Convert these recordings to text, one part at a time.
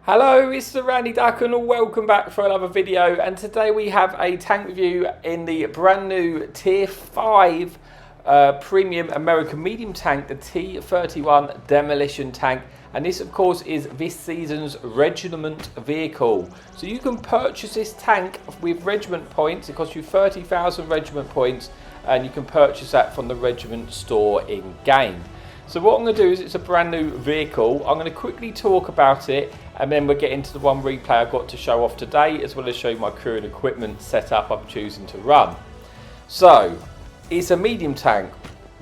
Hello, it's the Randy Duck and welcome back for another video, and today we have a tank review in the brand new Tier 5 premium American medium tank, the T31 Demolition tank, and this of course is this season's regiment vehicle. So you can purchase this tank with regiment points. It costs you 30,000 regiment points and you can purchase that from the regiment store in game. So what I'm going to do is, it's a brand new vehicle. I'm going to quickly talk about it and then we'll get into the one replay I've got to show off today, as well as show you my crew and equipment setup I'm choosing to run. So, it's a medium tank.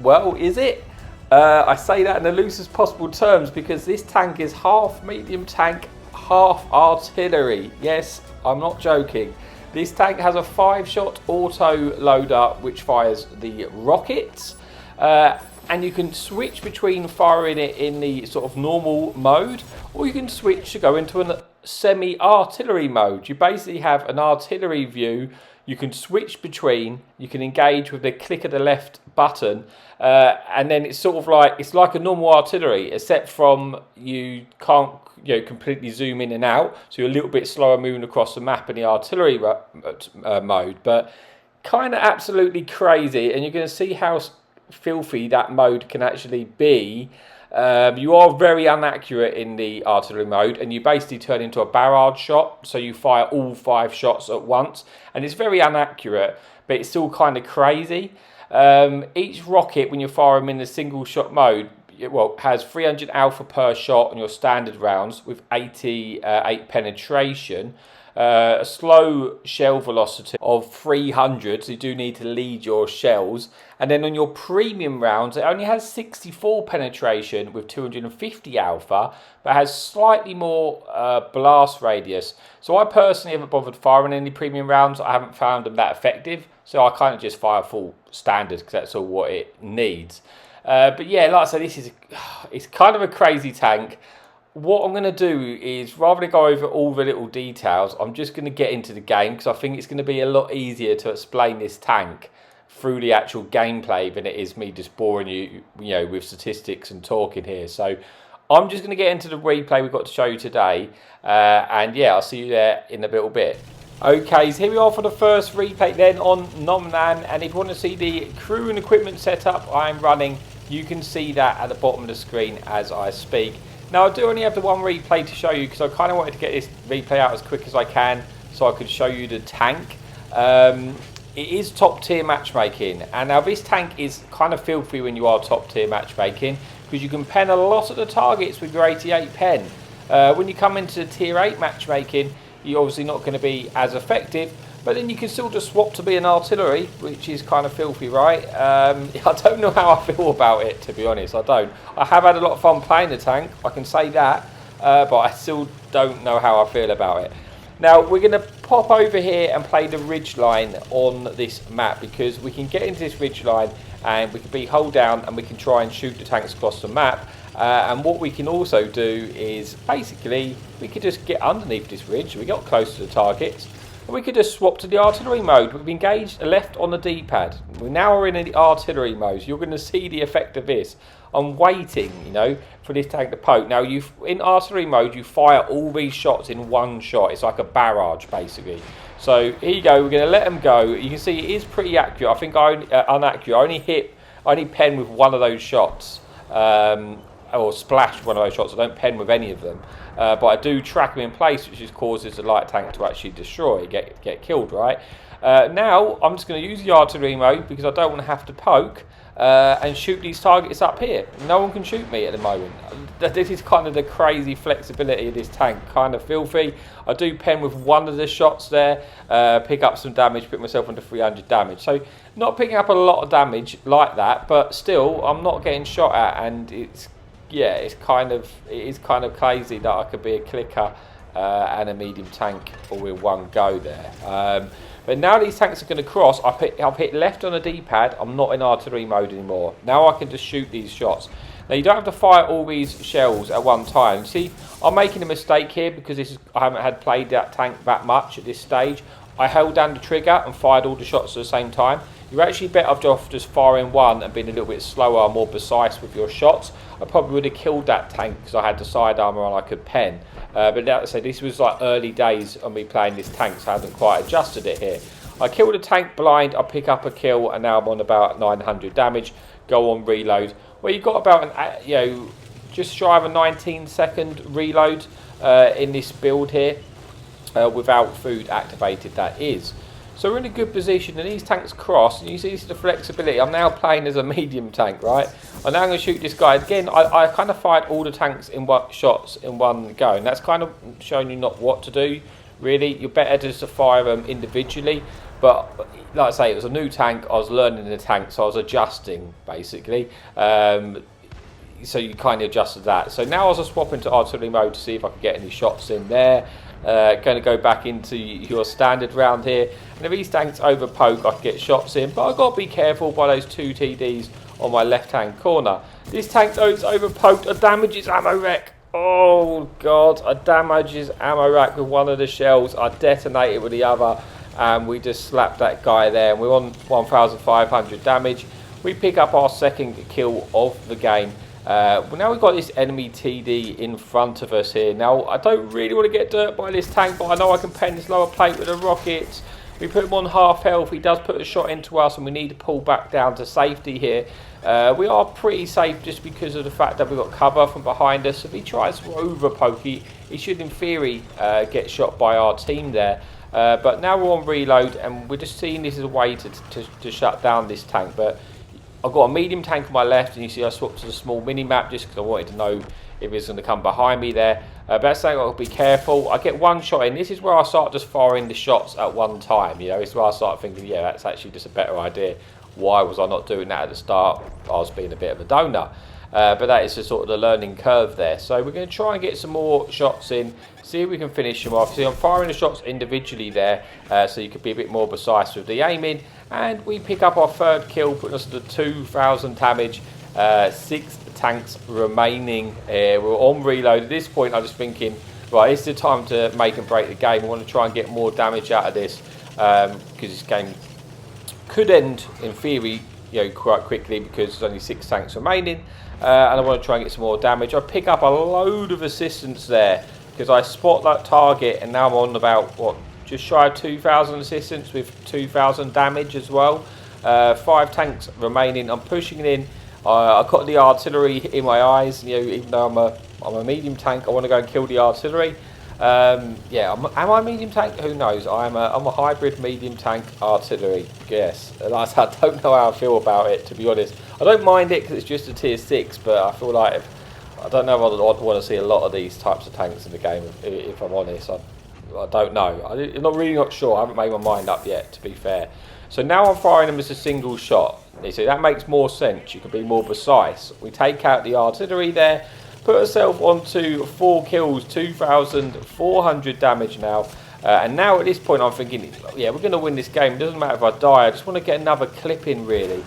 Well, is it? I say that in the loosest possible terms because this tank is half medium tank, half artillery. Yes, I'm not joking. This tank has a 5-shot auto loader which fires the rockets. And you can switch between firing it in the sort of normal mode, or you can switch to go into a semi-artillery mode. You basically have an artillery view. You can switch between, you can engage with the click of the left button, and then it's sort of like, it's like a normal artillery, except from you can't completely zoom in and out, so you're a little bit slower moving across the map in the artillery mode, but kind of absolutely crazy, and you're going to see how filthy that mode can actually be. You are very inaccurate in the artillery mode, and you basically turn into a barrage shot, so you fire all 5 shots at once, and it's very inaccurate, but it's still kind of crazy. Each rocket, when you're firing in the single shot mode, has 300 alpha per shot on your standard rounds with 88 penetration. A slow shell velocity of 300, so you do need to lead your shells. And then on your premium rounds, it only has 64 penetration with 250 alpha, but has slightly more blast radius. So I personally haven't bothered firing any premium rounds. I haven't found them that effective, so I kind of just fire full standard because that's all what it needs. But yeah, like I said, it's kind of a crazy tank. What I'm going to do is, rather than go over all the little details, I'm just going to get into the game because I think it's going to be a lot easier to explain this tank through the actual gameplay than it is me just boring you, with statistics and talking here. So I'm just going to get into the replay we've got to show you today, and yeah, I'll see you there in a little bit. Okay, so here we are for the first replay then on Nomnan, and if you want to see the crew and equipment setup I'm running, you can see that at the bottom of the screen as I speak. Now, I do only have the one replay to show you because I kind of wanted to get this replay out as quick as I can so I could show you the tank. It is top tier matchmaking, and now this tank is kind of filthy when you are top tier matchmaking because you can pen a lot of the targets with your 88 pen. When you come into tier 8 matchmaking, you're obviously not going to be as effective, but then you can still just swap to be an artillery, which is kind of filthy, right? I don't know how I feel about it, to be honest. I don't. I have had a lot of fun playing the tank, I can say that, but I still don't know how I feel about it. Now, we're going to pop over here and play the ridgeline on this map, because we can get into this ridgeline and we can be hold down and we can try and shoot the tanks across the map. And what we can also do is, basically, we could just get underneath this ridge. We got close to the targets. We could just swap to the artillery mode. We've engaged left on the D-pad. We now are in the artillery mode. You're going to see the effect of this. I'm waiting, for this tank to poke. Now, in artillery mode, you fire all these shots in one shot. It's like a barrage, basically. So here you go. We're going to let them go. You can see it is pretty accurate. I think inaccurate. I only pen with one of those shots. Or splash one of those shots. I don't pen with any of them, but I do track them in place, which just causes the light tank to actually destroy, get killed, right? Now I'm just going to use the artillery mode because I don't want to have to poke and shoot these targets up here. No one can shoot me at the moment. This is kind of the crazy flexibility of this tank, kind of filthy. I do pen with one of the shots there, pick up some damage, put myself under 300 damage. So not picking up a lot of damage like that, but still I'm not getting shot at, and it is kind of crazy that I could be a clicker and a medium tank all in one go there. But now these tanks are going to cross, I've hit left on the D-pad. I'm not in artillery mode anymore. Now I can just shoot these shots. Now you don't have to fire all these shells at one time. See, I'm making a mistake here because I haven't played that tank that much at this stage. I held down the trigger and fired all the shots at the same time. You're actually better off just firing one and being a little bit slower, more precise with your shots. I probably would have killed that tank because I had the side armour and I could pen. But like I say, this was like early days on me playing this tank, so I haven't quite adjusted it here. I killed a tank blind, I pick up a kill, and now I'm on about 900 damage. Go on reload. Well, you've got about an, just shy of a 19-second reload in this build here, without food activated, that is. So we're in a good position, and these tanks cross, and you see this is the flexibility. I'm now playing as a medium tank, right? I'm now going to shoot this guy. Again, I kind of fired all the tanks in shots in one go, and that's kind of showing you not what to do, really. You're better just to fire them individually. But like I say, it was a new tank. I was learning the tank, so I was adjusting, basically. So you kind of adjusted that. So now I was swap into artillery mode to see if I could get any shots in there. Going to go back into your standard round here, and if these tanks over poke, I can get shots in, but I've got to be careful by those 2 TDs on my left hand corner. This tank, though, it's over poked. I damage his ammo rack. Oh god, I damage his ammo rack with one of the shells. I detonate it with the other, and we just slapped that guy there, and we're on 1500 damage. We pick up our second kill of the game. Well, now we've got this enemy TD in front of us here. Now, I don't really want to get dirt by this tank, but I know I can pen this lower plate with the rockets. We put him on half health. He does put a shot into us, and we need to pull back down to safety here. We are pretty safe just because of the fact that we've got cover from behind us. If he tries to overpoke, he should, in theory, get shot by our team there. But now we're on reload, and we're just seeing this as a way to shut down this tank. But I've got a medium tank on my left, and you see I swapped to the small mini-map just because I wanted to know if it's going to come behind me there. But that's saying I'll be careful. I get one shot in. This is where I start just firing the shots at one time. You know, it's where I start thinking, yeah, that's actually just a better idea. Why was I not doing that at the start? I was being a bit of a donor. But that is the sort of the learning curve there. So we're going to try and get some more shots in, see if we can finish them off. See, I'm firing the shots individually there, so you could be a bit more precise with the aiming. And we pick up our third kill, putting us to 2,000 damage. 6 tanks remaining. We're on reload. At this point, I'm just thinking, right, it's the time to make and break the game. I want to try and get more damage out of this, because this game could end, in theory, quite quickly, because there's only 6 tanks remaining. And I want to try and get some more damage. I pick up a load of assistance there, because I spot that target, and now I'm on about, what, just shy of 2,000 assistance with 2,000 damage as well. 5 tanks remaining. I'm pushing it in. I've got the artillery in my eyes. Even though I'm a medium tank, I want to go and kill the artillery. Yeah, am I a medium tank? Who knows? I'm a hybrid medium tank artillery. Yes, I don't know how I feel about it, to be honest. I don't mind it because it's just a tier 6, but I feel like I don't know whether I'd want to see a lot of these types of tanks in the game. If I'm honest, I don't know. I'm not sure. I haven't made my mind up yet, to be fair. So now I'm firing them as a single shot. You see, that makes more sense. You can be more precise. We take out the artillery there, put ourselves onto 4 kills, 2,400 damage now. And now at this point I'm thinking, yeah, we're going to win this game. It doesn't matter if I die. I just want to get another clip in, really,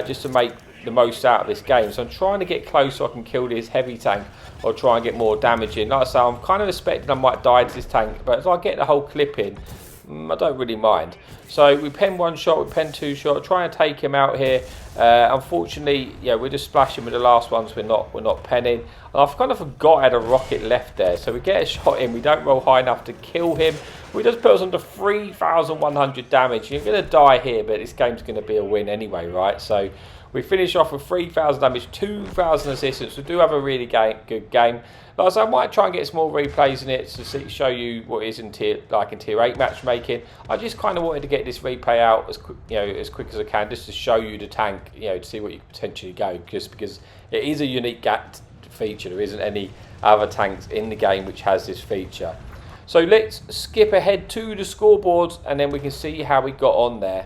just to make the most out of this game. So I'm trying to get close so I can kill this heavy tank or try and get more damage in. Like I say, I'm kind of expecting I might die to this tank, but if I get the whole clip in, I don't really mind. So we pen 1 shot, we pen 2 shot, try and take him out here. Unfortunately, yeah, we're just splashing with the last ones. We're not penning. And I've kind of forgot I had a rocket left there. So we get a shot in. We don't roll high enough to kill him. We just put us under 3,100 damage. You're going to die here, but this game's going to be a win anyway, right? So we finish off with 3,000 damage, 2,000 assistance. We do have a really good game. Like I said, I might try and get some more replays in it to show you what it is in tier 8 matchmaking. I just kind of wanted to get this replay out as quick as I can, just to show you the tank, to see what you could potentially go, just because it is a unique feature. There isn't any other tanks in the game which has this feature. So let's skip ahead to the scoreboards, and then we can see how we got on there.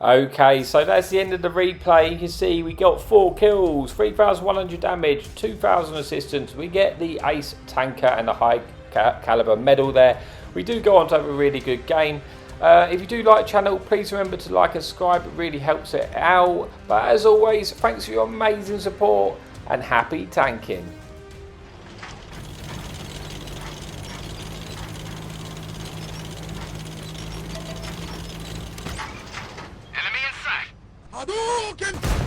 Okay, so that's the end of the replay. You can see we got 4 kills, 3,100 damage, 2,000 assistance. We get the ace tanker and the high caliber medal there. We do go on to have a really good game. If you do like the channel, please remember to like and subscribe. It really helps it out. But as always, thanks for your amazing support and happy tanking. Hadouken!